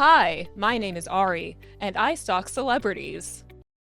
Hi, my name is Ari, and I stalk celebrities.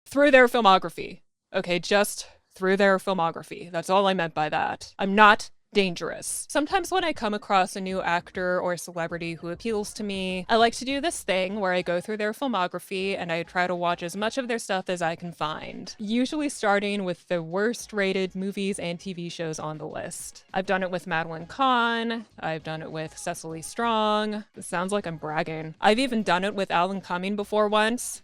Through their filmography. Okay, just through their filmography. That's all I meant by that. I'm not dangerous. Sometimes when I come across a new actor or celebrity who appeals to me, I like to do this thing where I go through their filmography and I try to watch as much of their stuff as I can find, usually starting with the worst rated movies and TV shows on the list. I've done it with Madeline Kahn, I've done it with Cecily Strong. It sounds like I'm bragging. I've even done it with Alan Cumming before once.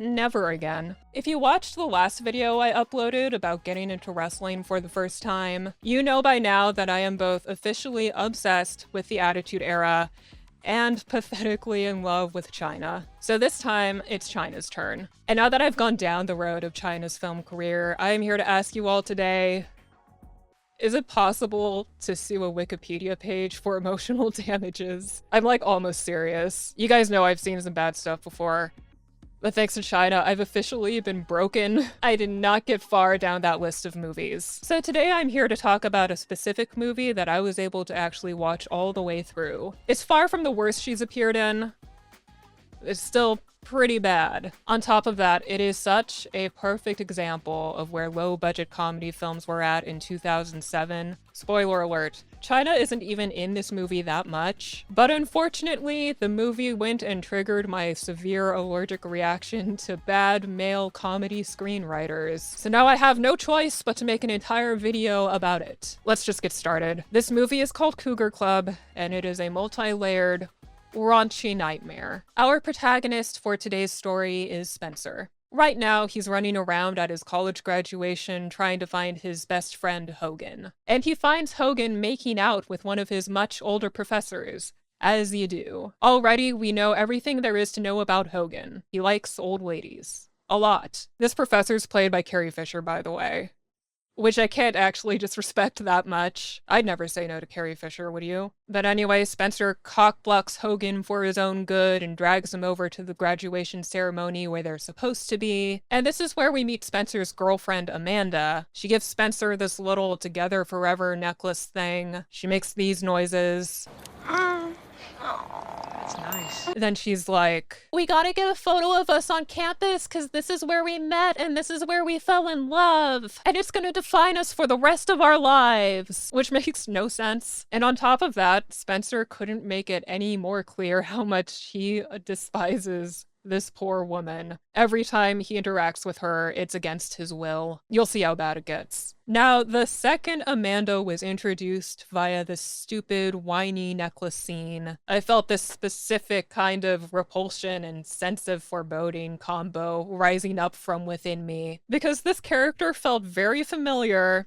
Never again. If you watched the last video I uploaded about getting into wrestling for the first time, you know by now that I am both officially obsessed with the Attitude Era and pathetically in love with Chyna. So this time, it's Chyna's turn. And now that I've gone down the road of Chyna's film career, I am here to ask you all today, is it possible to sue a Wikipedia page for emotional damages? I'm like almost serious. You guys know I've seen some bad stuff before. But thanks to Chyna, I've officially been broken. I did not get far down that list of movies. So today I'm here to talk about a specific movie that I was able to actually watch all the way through. It's far from the worst she's appeared in. It's still pretty bad. On top of that, it is such a perfect example of where low-budget comedy films were at in 2007. Spoiler alert, Chyna isn't even in this movie that much, but unfortunately, the movie went and triggered my severe allergic reaction to bad male comedy screenwriters. So now I have no choice but to make an entire video about it. Let's just get started. This movie is called Cougar Club, and it is a multi-layered, raunchy nightmare. Our protagonist for today's story is Spencer. Right now, he's running around at his college graduation trying to find his best friend, Hogan. And he finds Hogan making out with one of his much older professors, as you do. Already, we know everything there is to know about Hogan. He likes old ladies. A lot. This professor's played by Carrie Fisher, by the way. Which I can't actually disrespect that much. I'd never say no to Carrie Fisher, would you? But anyway, Spencer cockblocks Hogan for his own good and drags him over to the graduation ceremony where they're supposed to be. And this is where we meet Spencer's girlfriend, Amanda. She gives Spencer this little together forever necklace thing. She makes these noises. That's nice. Then she's like, we gotta get a photo of us on campus because this is where we met and this is where we fell in love. And it's gonna define us for the rest of our lives. Which makes no sense. And on top of that, Spencer couldn't make it any more clear how much he despises this poor woman. Every time he interacts with her, it's against his will. You'll see how bad it gets. Now, the second Amanda was introduced via this stupid, whiny necklace scene, I felt this specific kind of repulsion and sense of foreboding combo rising up from within me, because this character felt very familiar,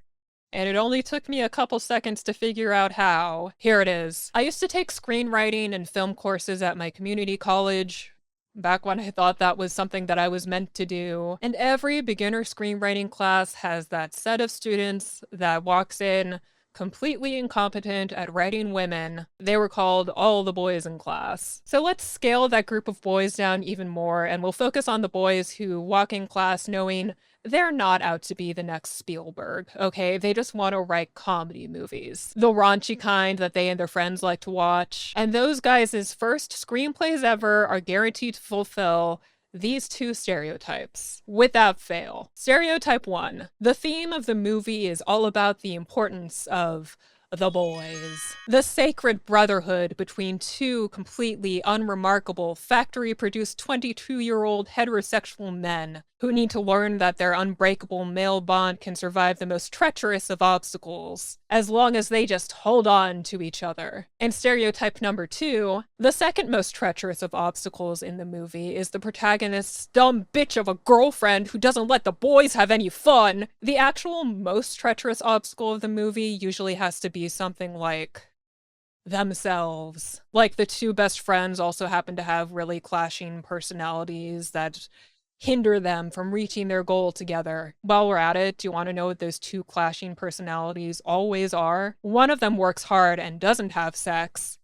and it only took me a couple seconds to figure out how. Here it is. I used to take screenwriting and film courses at my community college, back when I thought that was something that I was meant to do. And every beginner screenwriting class has that set of students that walks in completely incompetent at writing women. They were called all the boys in class. So let's scale that group of boys down even more, and we'll focus on the boys who walk in class knowing they're not out to be the next Spielberg, okay? They just want to write comedy movies. The raunchy kind that they and their friends like to watch. And those guys' first screenplays ever are guaranteed to fulfill these two stereotypes, without fail. Stereotype 1. The theme of the movie is all about the importance of the boys. The sacred brotherhood between two completely unremarkable, factory-produced 22-year-old heterosexual men who need to learn that their unbreakable male bond can survive the most treacherous of obstacles, as long as they just hold on to each other. And stereotype number 2, the second most treacherous of obstacles in the movie is the protagonist's dumb bitch of a girlfriend who doesn't let the boys have any fun. The actual most treacherous obstacle of the movie usually has to be something like themselves. Like the two best friends also happen to have really clashing personalities that hinder them from reaching their goal together. While we're at it, do you want to know what those two clashing personalities always are? One of them works hard and doesn't have sex,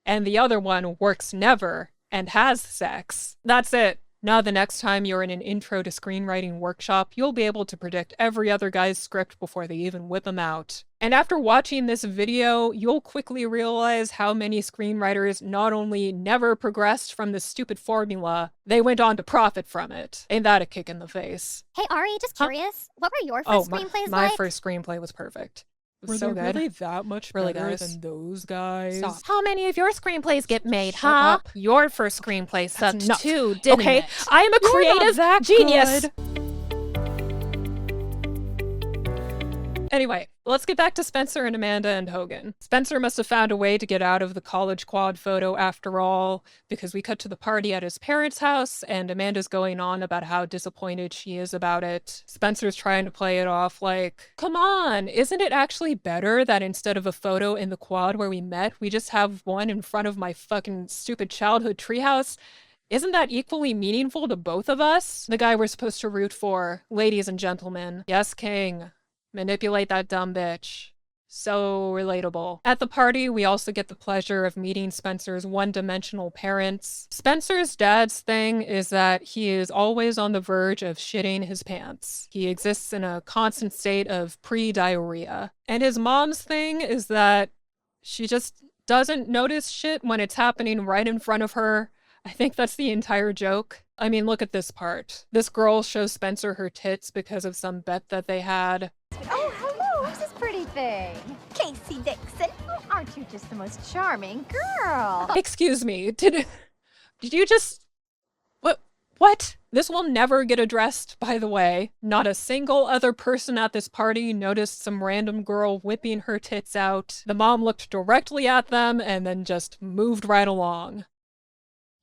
and the other one works never and has sex. That's it. Now the next time you're in an intro to screenwriting workshop, you'll be able to predict every other guy's script before they even whip him out. And after watching this video, you'll quickly realize how many screenwriters not only never progressed from this stupid formula, they went on to profit from it. Ain't that a kick in the face? Hey Ari, just curious, what were your first screenplays my like? first screenplay was perfect. It was Were so they good. really that much better than those guys? Stop. How many of your screenplays get made, Shut huh? up. Your first screenplay sucked enough. too, didn't Okay, it? I am a You're not creative that genius. good. Anyway, let's get back to Spencer and Amanda and Hogan. Spencer must have found a way to get out of the college quad photo after all, because we cut to the party at his parents' house, and Amanda's going on about how disappointed she is about it. Spencer's trying to play it off like, come on, isn't it actually better that instead of a photo in the quad where we met, we just have one in front of my fucking stupid childhood treehouse? Isn't that equally meaningful to both of us? The guy we're supposed to root for, ladies and gentlemen. Yes, King. Manipulate that dumb bitch. So relatable. At the party, we also get the pleasure of meeting Spencer's one-dimensional parents. Spencer's dad's thing is that he is always on the verge of shitting his pants. He exists in a constant state of pre-diarrhea. And his mom's thing is that she just doesn't notice shit when it's happening right in front of her. I think that's the entire joke. I mean, look at this part. This girl shows Spencer her tits because of some bet that they had. Oh, hello, who's this pretty thing? Casey Dixon. Oh, aren't you just the most charming girl? Excuse me, did you just... What? This will never get addressed, by the way. Not a single other person at this party noticed some random girl whipping her tits out. The mom looked directly at them and then just moved right along.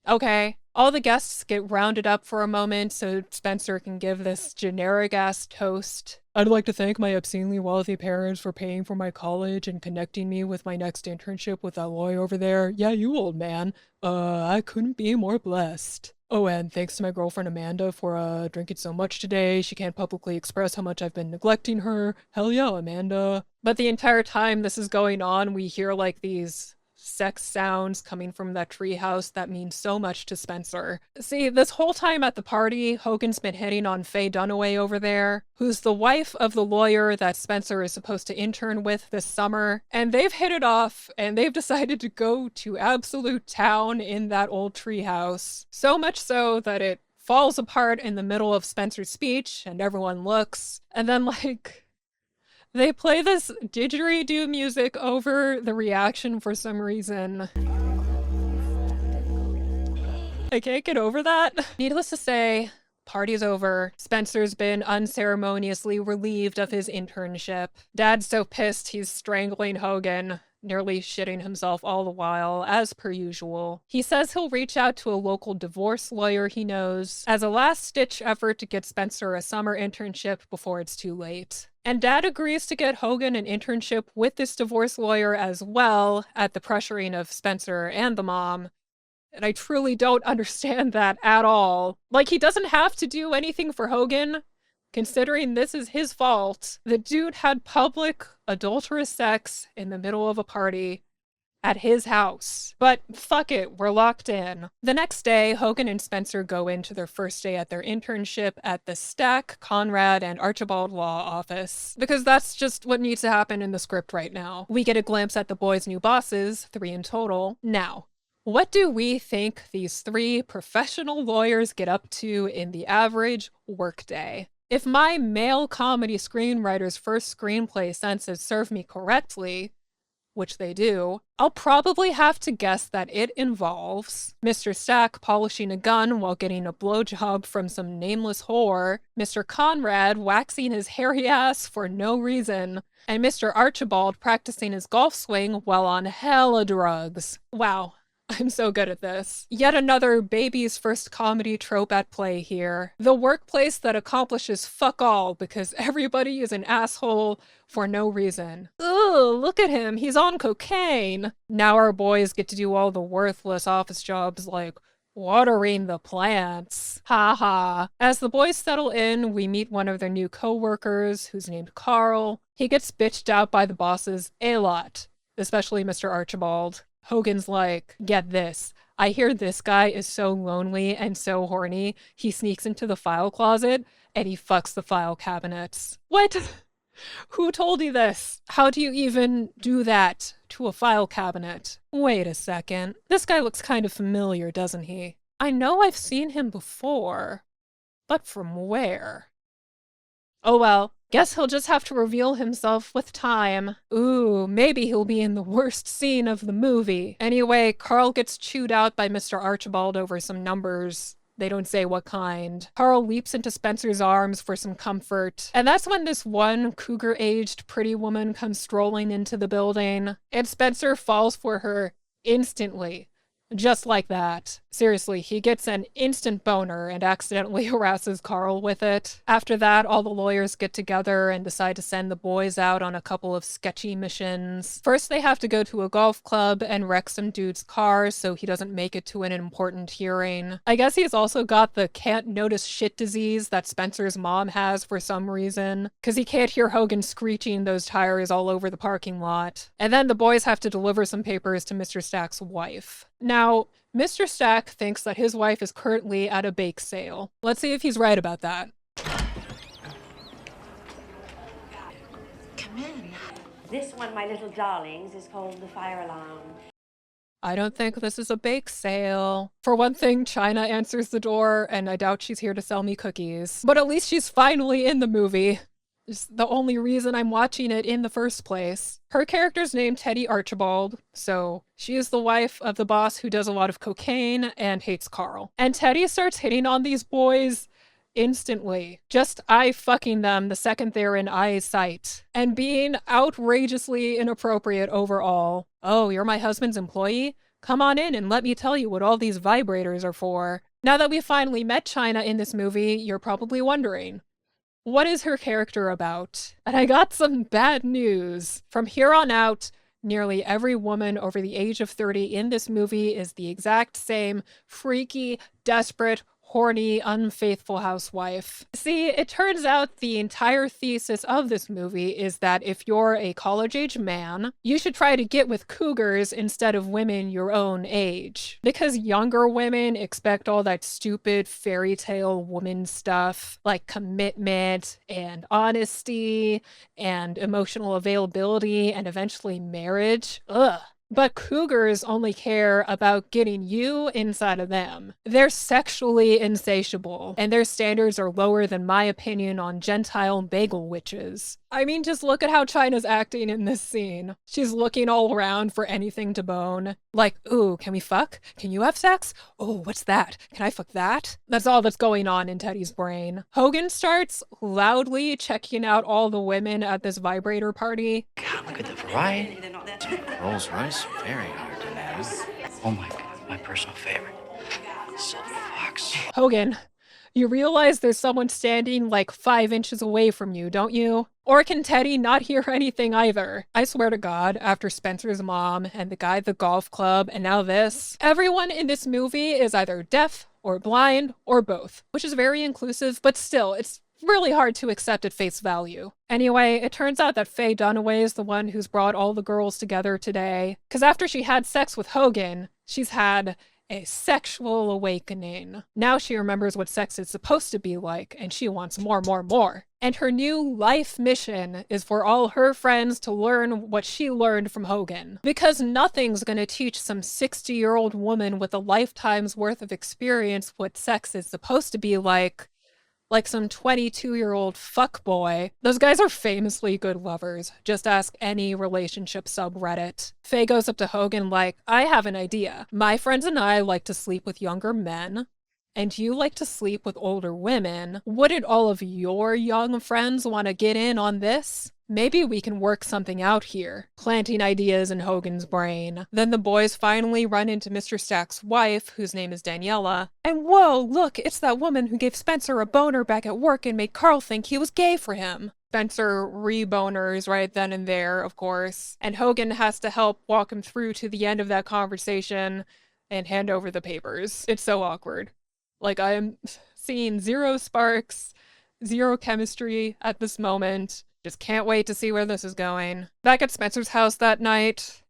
Okay, all the guests get rounded up for a moment so Spencer can give this generic-ass toast. I'd like to thank my obscenely wealthy parents for paying for my college and connecting me with my next internship with that lawyer over there. Yeah, you old man. I couldn't be more blessed. Oh, and thanks to my girlfriend Amanda for drinking so much today. She can't publicly express how much I've been neglecting her. Hell yeah, Amanda. But the entire time this is going on, we hear like these sex sounds coming from that treehouse that mean so much to Spencer. See, this whole time at the party, Hogan's been hitting on Faye Dunaway over there, who's the wife of the lawyer that Spencer is supposed to intern with this summer, and they've hit it off, and they've decided to go to absolute town in that old treehouse. So much so that it falls apart in the middle of Spencer's speech, and everyone looks, and then like... they play this didgeridoo music over the reaction for some reason. I can't get over that. Needless to say, party's over. Spencer's been unceremoniously relieved of his internship. Dad's so pissed he's strangling Hogan, nearly shitting himself all the while, as per usual. He says he'll reach out to a local divorce lawyer he knows as a last-ditch effort to get Spencer a summer internship before it's too late. And Dad agrees to get Hogan an internship with this divorce lawyer as well, at the pressuring of Spencer and the mom. And I truly don't understand that at all. Like, he doesn't have to do anything for Hogan, considering this is his fault. The dude had public, adulterous sex in the middle of a party at his house. But fuck it, we're locked in. The next day, Hogan and Spencer go into their first day at their internship at the Stack, Conrad, and Archibald Law Office. Because that's just what needs to happen in the script right now. We get a glimpse at the boys' new bosses, 3 in total. Now, what do we think these 3 professional lawyers get up to in the average workday? If my male comedy screenwriter's first screenplay senses serve me correctly, which they do, I'll probably have to guess that it involves Mr. Stack polishing a gun while getting a blowjob from some nameless whore, Mr. Conrad waxing his hairy ass for no reason, and Mr. Archibald practicing his golf swing while on hella drugs. Wow. I'm so good at this. Yet another baby's first comedy trope at play here. The workplace that accomplishes fuck all because everybody is an asshole for no reason. Ugh, look at him, he's on cocaine. Now our boys get to do all the worthless office jobs like watering the plants. Ha ha. As the boys settle in, we meet one of their new co-workers who's named Carl. He gets bitched out by the bosses a lot, especially Mr. Archibald. Hogan's like, get this. I hear this guy is so lonely and so horny, he sneaks into the file closet and he fucks the file cabinets. What? Who told you this? How do you even do that to a file cabinet? Wait a second. This guy looks kind of familiar, doesn't he? I know I've seen him before, but from where? Oh well, guess he'll just have to reveal himself with time. Ooh, maybe he'll be in the worst scene of the movie. Anyway, Carl gets chewed out by Mr. Archibald over some numbers. They don't say what kind. Carl leaps into Spencer's arms for some comfort. And that's when this one cougar-aged pretty woman comes strolling into the building. And Spencer falls for her instantly. Just like that. Seriously, he gets an instant boner and accidentally harasses Carl with it. After that, all the lawyers get together and decide to send the boys out on a couple of sketchy missions. First, they have to go to a golf club and wreck some dude's car so he doesn't make it to an important hearing. I guess he's also got the can't notice shit disease that Spencer's mom has for some reason, because he can't hear Hogan screeching those tires all over the parking lot. And then the boys have to deliver some papers to Mr. Stack's wife. Now, Mr. Stack thinks that his wife is currently at a bake sale. Let's see if he's right about that. Come in. This one, my little darlings, is called the fire alarm. I don't think this is a bake sale. For one thing, Chyna answers the door, and I doubt she's here to sell me cookies. But at least she's finally in the movie. It's the only reason I'm watching it in the first place. Her character's named Teddy Archibald, so she is the wife of the boss who does a lot of cocaine and hates Carl. And Teddy starts hitting on these boys instantly, just eye-fucking them the second they're in eyesight, and being outrageously inappropriate overall. Oh, you're my husband's employee? Come on in and let me tell you what all these vibrators are for. Now that we finally met Chyna in this movie, you're probably wondering, what is her character about? And I got some bad news. From here on out, nearly every woman over the age of 30 in this movie is the exact same freaky, desperate, horny, unfaithful housewife. See, it turns out the entire thesis of this movie is that if you're a college-age man, you should try to get with cougars instead of women your own age. Because younger women expect all that stupid fairy tale woman stuff, like commitment and honesty and emotional availability and eventually marriage. Ugh. But cougars only care about getting you inside of them. They're sexually insatiable, and their standards are lower than my opinion on Gentile bagel witches. I mean, just look at how Chyna's acting in this scene. She's looking all around for anything to bone. Like, ooh, can we fuck? Can you have sex? Oh, what's that? Can I fuck that? That's all that's going on in Teddy's brain. Hogan starts loudly checking out all the women at this vibrator party. God, look at the variety. Rolls Royce, very hard to nose. Oh my God, my personal favorite. Silver Fox. Hogan, you realize there's someone standing like 5 inches away from you, don't you? Or can Teddy not hear anything either? I swear to God, after Spencer's mom and the guy at the golf club and now this, everyone in this movie is either deaf or blind or both, which is very inclusive, but still, it's really hard to accept at face value. Anyway, it turns out that Faye Dunaway is the one who's brought all the girls together today, because after she had sex with Hogan, she's had a sexual awakening. Now she remembers what sex is supposed to be like, and she wants more, more, more. And her new life mission is for all her friends to learn what she learned from Hogan. Because nothing's gonna teach some 60-year-old woman with a lifetime's worth of experience what sex is supposed to be like some 22-year-old fuckboy. Those guys are famously good lovers. Just ask any relationship subreddit. Faye goes up to Hogan like, I have an idea. My friends and I like to sleep with younger men, and you like to sleep with older women. Wouldn't all of your young friends want to get in on this? Maybe we can work something out here. Planting ideas in Hogan's brain. Then the boys finally run into Mr. Stack's wife, whose name is Daniela. And whoa, look, it's that woman who gave Spencer a boner back at work and made Carl think he was gay for him. Spencer re-boners right then and there, of course. And Hogan has to help walk him through to the end of that conversation and hand over the papers. It's so awkward. Like, I am seeing zero sparks, zero chemistry at this moment. Just can't wait to see where this is going. Back at Spencer's house that night,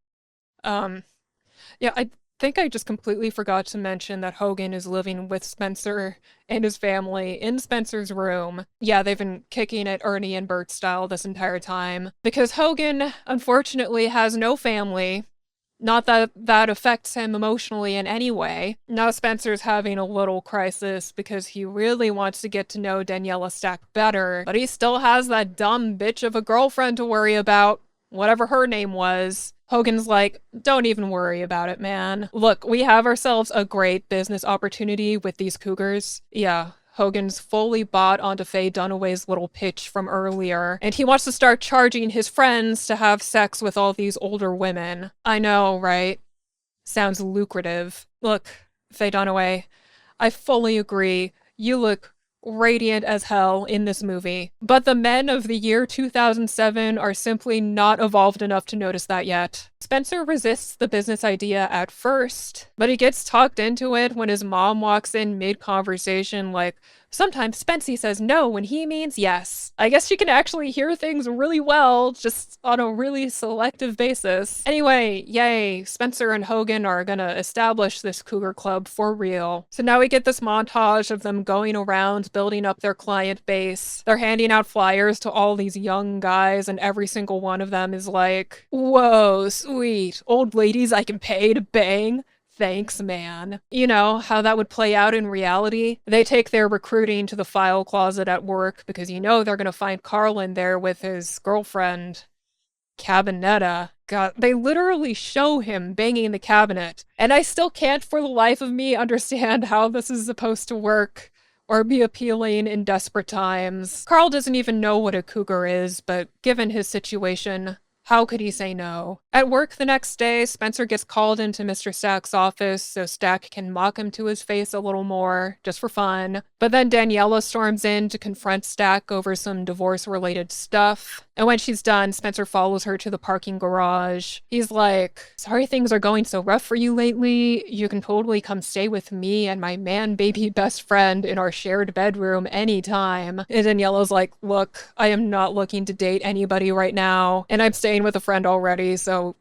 Yeah, I think I just completely forgot to mention that Hogan is living with Spencer and his family in Spencer's room. Yeah, they've been kicking it Ernie and Bert style this entire time. Because Hogan, unfortunately, has no family. Not that that affects him emotionally in any way. Now Spencer's having a little crisis because he really wants to get to know Daniela Stack better, but he still has that dumb bitch of a girlfriend to worry about, whatever her name was. Hogan's like, don't even worry about it, man. Look, we have ourselves a great business opportunity with these cougars. Yeah, Hogan's fully bought onto Faye Dunaway's little pitch from earlier, and he wants to start charging his friends to have sex with all these older women. I know, right? Sounds lucrative. Look, Faye Dunaway, I fully agree. You look radiant as hell in this movie. But the men of the year 2007 are simply not evolved enough to notice that yet. Spencer resists the business idea at first, but he gets talked into it when his mom walks in mid-conversation like, sometimes Spency says no when he means yes. I guess she can actually hear things really well, just on a really selective basis. Anyway, yay, Spencer and Hogan are gonna establish this cougar club for real. So now we get this montage of them going around building up their client base. They're handing out flyers to all these young guys, and every single one of them is like, whoa, sweet, old ladies I can pay to bang? Thanks, man. You know how that would play out in reality? They take their recruiting to the file closet at work because you know they're gonna find Carl in there with his girlfriend, Cabinetta. God, they literally show him banging the cabinet. And I still can't for the life of me understand how this is supposed to work or be appealing in desperate times. Carl doesn't even know what a cougar is, but given his situation, how could he say no? At work the next day, Spencer gets called into Mr. Stack's office so Stack can mock him to his face a little more, just for fun. But then Daniela storms in to confront Stack over some divorce-related stuff. And when she's done, Spencer follows her to the parking garage. He's like, sorry things are going so rough for you lately. You can totally come stay with me and my man-baby best friend in our shared bedroom anytime. And Daniela's like, look, I am not looking to date anybody right now, and I'm staying with a friend already, so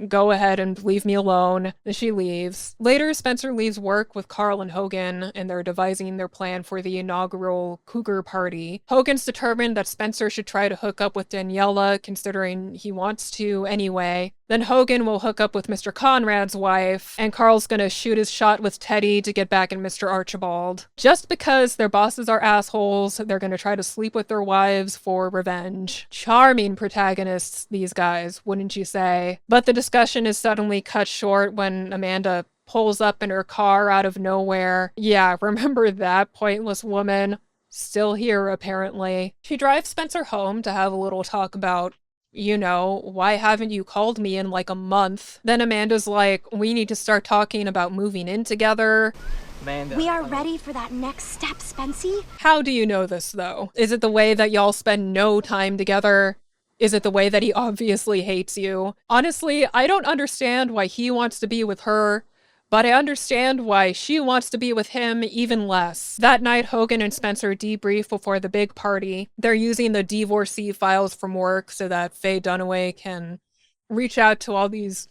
go ahead and leave me alone. And she leaves. Later, Spencer leaves work with Carl and Hogan, and they're devising their plan for the inaugural cougar party. Hogan's determined that Spencer should try to hook up with Daniela, considering he wants to anyway. Then Hogan will hook up with Mr. Conrad's wife, and Carl's gonna shoot his shot with Teddy to get back at Mr. Archibald. Just because their bosses are assholes, they're gonna try to sleep with their wives for revenge. Charming protagonists, these guys, wouldn't you say? But the discussion is suddenly cut short when Amanda pulls up in her car out of nowhere. Yeah, remember that pointless woman? Still here, apparently. She drives Spencer home to have a little talk about, you know, why haven't you called me in like a month? Then Amanda's like, we need to start talking about moving in together. Amanda. We are ready for that next step, Spency. How do you know this, though? Is it the way that y'all spend no time together? Is it the way that he obviously hates you? Honestly, I don't understand why he wants to be with her, but I understand why she wants to be with him even less. That night, Hogan and Spencer debrief before the big party. They're using the divorcee files from work so that Faye Dunaway can reach out to all these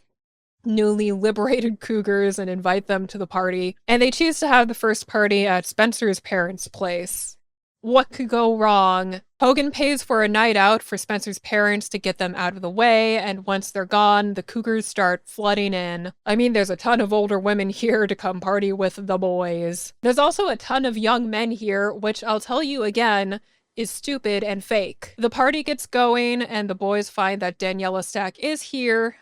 newly liberated cougars and invite them to the party. And they choose to have the first party at Spencer's parents' place. What could go wrong? Hogan pays for a night out for Spencer's parents to get them out of the way, and once they're gone, the cougars start flooding in. I mean, there's a ton of older women here to come party with the boys. There's also a ton of young men here, which I'll tell you again, is stupid and fake. The party gets going, and the boys find that Daniela Stack is here.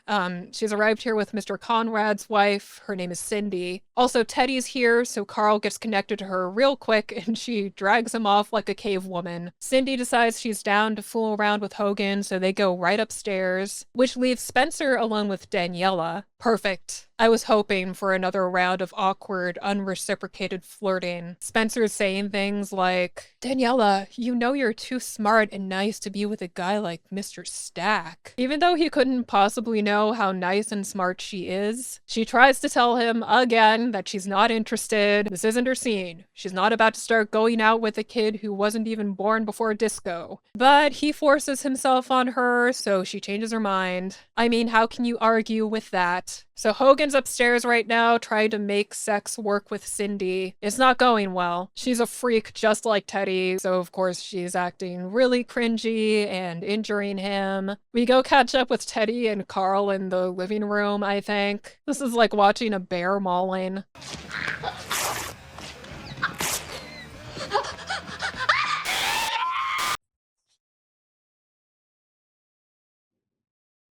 She's arrived here with Mr. Conrad's wife. Her name is Cindy. Also, Teddy's here, so Carl gets connected to her real quick, and she drags him off like a cave woman. Cindy decides she's down to fool around with Hogan, so they go right upstairs, which leaves Spencer alone with Daniela. Perfect. I was hoping for another round of awkward, unreciprocated flirting. Spencer's saying things like, Daniela, you know you're too smart and nice to be with a guy like Mr. Stack. Even though he couldn't possibly know how nice and smart she is, she tries to tell him again that she's not interested. This isn't her scene. She's not about to start going out with a kid who wasn't even born before disco. But he forces himself on her, so she changes her mind. I mean, how can you argue with that? So Hogan's upstairs right now trying to make sex work with Cindy. It's not going well. She's a freak just like Teddy, so of course she's acting really cringy and injuring him. We go catch up with Teddy and Carl in the living room, I think. This is like watching a bear mauling.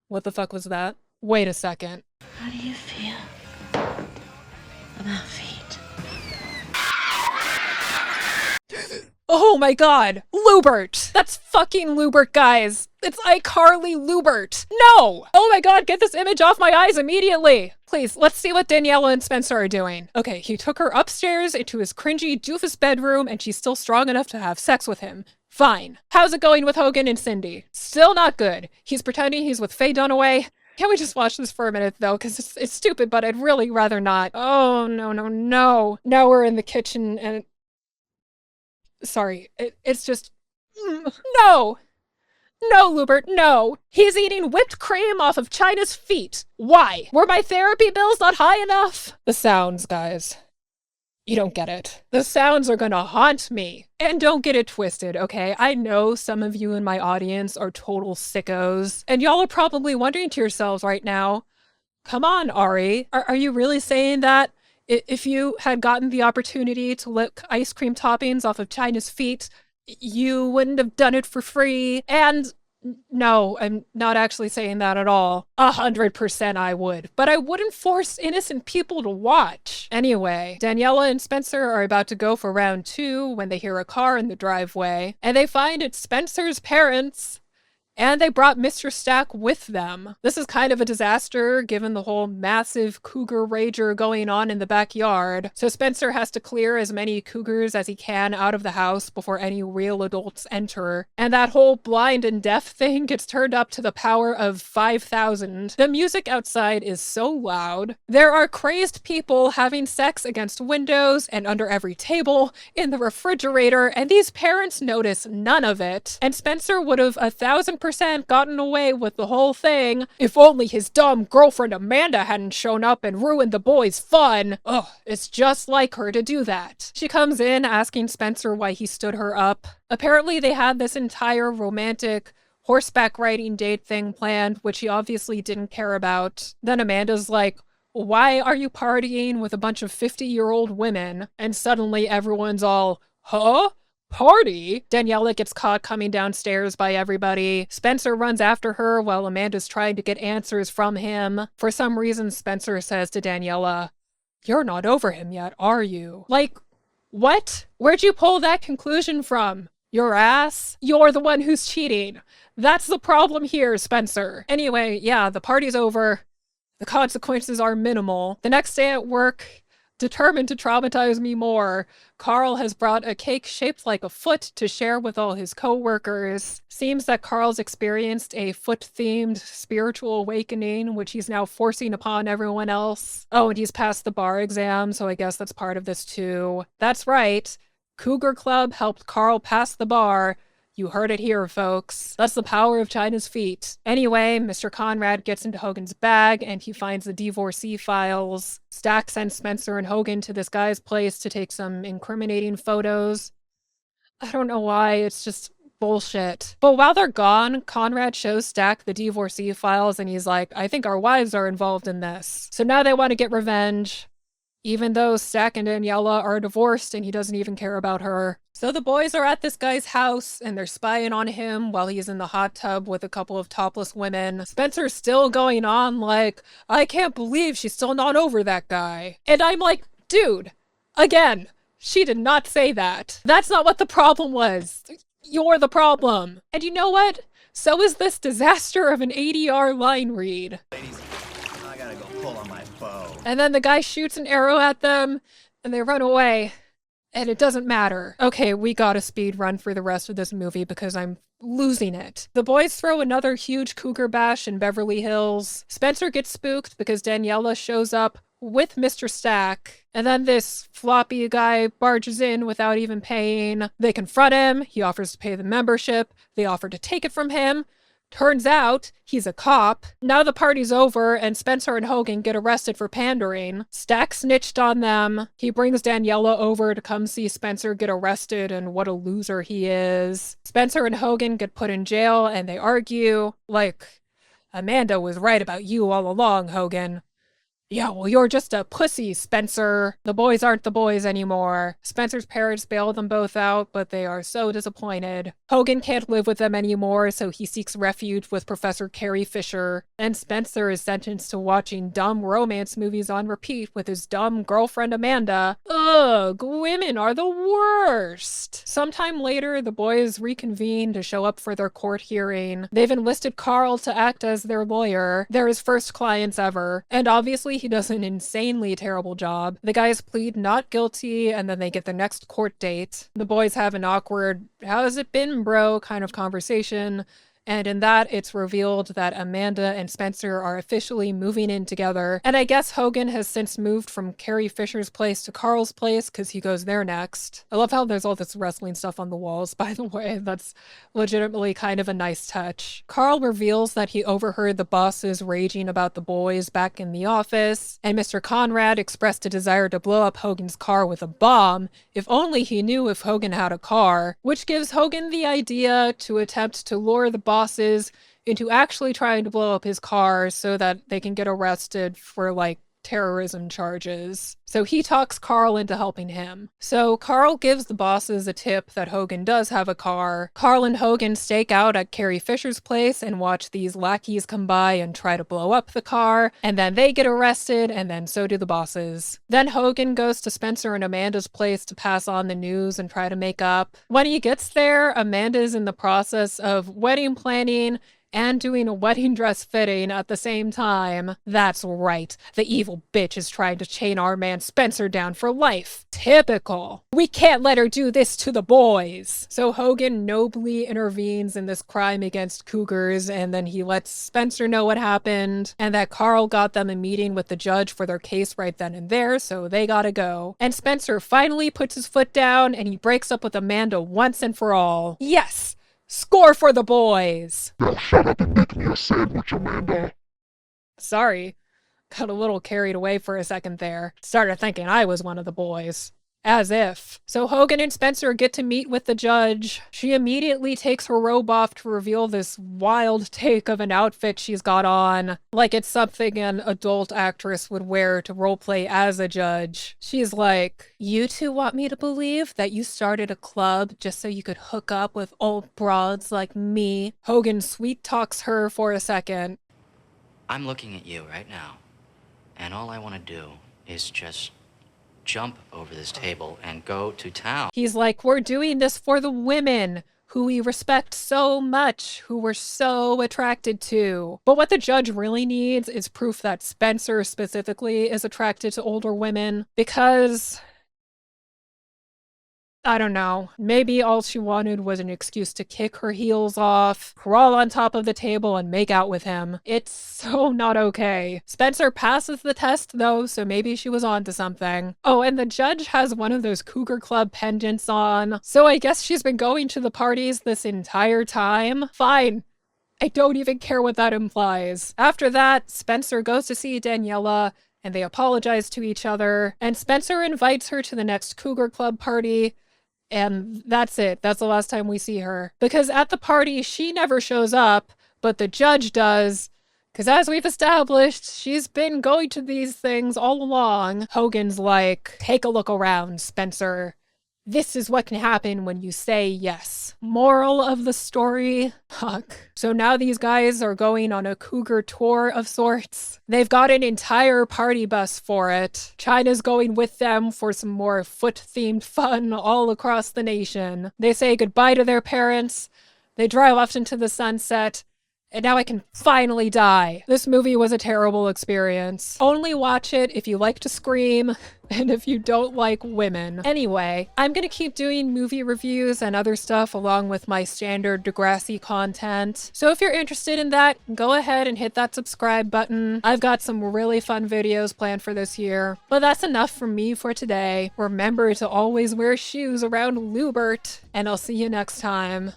What the fuck was that? Wait a second. How do you feel about feet? Oh my god! LEWBERT! That's fucking LEWBERT, guys! It's iCarly LEWBERT! No! Oh my god, get this image off my eyes immediately! Please, let's see what Daniela and Spencer are doing. Okay, he took her upstairs into his cringy doofus bedroom and she's still strong enough to have sex with him. Fine. How's it going with Hogan and Cindy? Still not good. He's pretending he's with Faye Dunaway. Can't we just watch this for a minute, though? Because it's stupid, but I'd really rather not. Oh, no, no, no. Now we're in the kitchen and... Sorry, it's just... No! No, LEWBERT, no! He's eating whipped cream off of Chyna's feet. Why? Were my therapy bills not high enough? The sounds, guys. You don't get it. The sounds are gonna haunt me. And don't get it twisted, okay? I know some of you in my audience are total sickos, and y'all are probably wondering to yourselves right now, come on, Ari, are you really saying that if you had gotten the opportunity to lick ice cream toppings off of Chyna's feet, you wouldn't have done it for free? And no, I'm not actually saying that at all. 100% I would. But I wouldn't force innocent people to watch. Anyway, Daniela and Spencer are about to go for round 2 when they hear a car in the driveway, and they find it's Spencer's parents. And they brought Mr. Stack with them. This is kind of a disaster given the whole massive cougar rager going on in the backyard. So Spencer has to clear as many cougars as he can out of the house before any real adults enter. And that whole blind and deaf thing gets turned up to the power of 5,000. The music outside is so loud. There are crazed people having sex against windows and under every table, in the refrigerator, and these parents notice none of it. And Spencer would have 1,000% gotten away with the whole thing if only his dumb girlfriend Amanda hadn't shown up and ruined the boys' fun. Ugh, it's just like her to do that. She comes in asking Spencer why he stood her up. Apparently they had this entire romantic horseback riding date thing planned, which he obviously didn't care about. Then Amanda's like, why are you partying with a bunch of 50-year-old women? And suddenly everyone's all, huh? Party? Daniela gets caught coming downstairs by everybody. Spencer runs after her while Amanda's trying to get answers from him. For some reason, Spencer says to Daniela, "You're not over him yet, are you?" Like, what? Where'd you pull that conclusion from? Your ass? You're the one who's cheating. That's the problem here, Spencer. Anyway, yeah, the party's over. The consequences are minimal. The next day at work, determined to traumatize me more, Carl has brought a cake shaped like a foot to share with all his co-workers. Seems that Carl's experienced a foot-themed spiritual awakening, which he's now forcing upon everyone else. Oh, and he's passed the bar exam, so I guess that's part of this too. That's right. Cougar Club helped Carl pass the bar. You heard it here, folks. That's the power of Chyna's feet. Anyway, Mr. Conrad gets into Hogan's bag and he finds the divorcee files. Stack sends Spencer and Hogan to this guy's place to take some incriminating photos. I don't know why, it's just bullshit. But while they're gone, Conrad shows Stack the divorcee files and he's like, I think our wives are involved in this. So now they want to get revenge. Even though Stack and Daniela are divorced and he doesn't even care about her. So the boys are at this guy's house and they're spying on him while he's in the hot tub with a couple of topless women. Spencer's still going on like, I can't believe she's still not over that guy. And I'm like, dude, again, she did not say that. That's not what the problem was. You're the problem. And you know what? So is this disaster of an ADR line read. Ladies, I gotta go pull on my bow. And then the guy shoots an arrow at them and they run away. And it doesn't matter. Okay, we gotta speed run for the rest of this movie because I'm losing it. The boys throw another huge cougar bash in Beverly Hills. Spencer gets spooked because Daniela shows up with Mr. Stack. And then this floppy guy barges in without even paying. They confront him. He offers to pay the membership. They offer to take it from him. Turns out he's a cop. Now the party's over and Spencer and Hogan get arrested for pandering. Stack snitched on them. He brings Daniela over to come see Spencer get arrested and what a loser he is. Spencer and Hogan get put in jail and they argue, like, Amanda was right about you all along, Hogan. Yeah, well, you're just a pussy, Spencer. The boys aren't the boys anymore. Spencer's parents bail them both out, but they are so disappointed. Hogan can't live with them anymore, so he seeks refuge with Professor Carrie Fisher. And Spencer is sentenced to watching dumb romance movies on repeat with his dumb girlfriend Amanda. Ugh, women are the worst. Sometime later, the boys reconvene to show up for their court hearing. They've enlisted Carl to act as their lawyer. They're his first clients ever. And obviously, he does an insanely terrible job. The guys plead not guilty, and then they get the next court date. The boys have an awkward, how's it been, bro, kind of conversation. And in that, it's revealed that Amanda and Spencer are officially moving in together. And I guess Hogan has since moved from Carrie Fisher's place to Carl's place because he goes there next. I love how there's all this wrestling stuff on the walls, by the way. That's legitimately kind of a nice touch. Carl reveals that he overheard the bosses raging about the boys back in the office, and Mr. Conrad expressed a desire to blow up Hogan's car with a bomb, if only he knew if Hogan had a car, which gives Hogan the idea to attempt to lure the bosses into actually trying to blow up his car so that they can get arrested for, like, terrorism charges. So he talks Carl into helping him. So Carl gives the bosses a tip that Hogan does have a car. Carl and Hogan stake out at Carrie Fisher's place and watch these lackeys come by and try to blow up the car, and then they get arrested, and then so do the bosses. Then Hogan goes to Spencer and Amanda's place to pass on the news and try to make up. When he gets there, Amanda's in the process of wedding planning and doing a wedding dress fitting at the same time. That's right, the evil bitch is trying to chain our man Spencer down for life. Typical. We can't let her do this to the boys. So Hogan nobly intervenes in this crime against cougars, and then he lets Spencer know what happened, and that Carl got them a meeting with the judge for their case right then and there, so they gotta go. And Spencer finally puts his foot down, and he breaks up with Amanda once and for all. Yes! Score for the boys! Now shut up and make me a sandwich, Amanda. Sorry. Got a little carried away for a second there. Started thinking I was one of the boys. As if. So Hogan and Spencer get to meet with the judge. She immediately takes her robe off to reveal this wild take of an outfit she's got on, like it's something an adult actress would wear to roleplay as a judge. She's like, "You two want me to believe that you started a club just so you could hook up with old broads like me?" Hogan sweet talks her for a second. I'm looking at you right now, and all I want to do is just jump over this table and go to town. He's like, "We're doing this for the women who we respect so much, who we're so attracted to." But what the judge really needs is proof that Spencer specifically is attracted to older women, because I don't know. Maybe all she wanted was an excuse to kick her heels off, crawl on top of the table, and make out with him. It's so not okay. Spencer passes the test, though, so maybe she was onto something. Oh, and the judge has one of those Cougar Club pendants on, so I guess she's been going to the parties this entire time. Fine. I don't even care what that implies. After that, Spencer goes to see Daniela, and they apologize to each other, and Spencer invites her to the next Cougar Club party. And that's it. That's the last time we see her. Because at the party, she never shows up, but the judge does. Because as we've established, she's been going to these things all along. Hogan's like, "Take a look around, Spencer. This is what can happen when you say yes." Moral of the story? Fuck. So now these guys are going on a cougar tour of sorts. They've got an entire party bus for it. Chyna's going with them for some more foot-themed fun all across the nation. They say goodbye to their parents. They drive off into the sunset. And now I can finally die. This movie was a terrible experience. Only watch it if you like to scream and if you don't like women. Anyway, I'm gonna keep doing movie reviews and other stuff along with my standard Degrassi content. So if you're interested in that, go ahead and hit that subscribe button. I've got some really fun videos planned for this year. But that's enough from me for today. Remember to always wear shoes around LEWBERT, and I'll see you next time.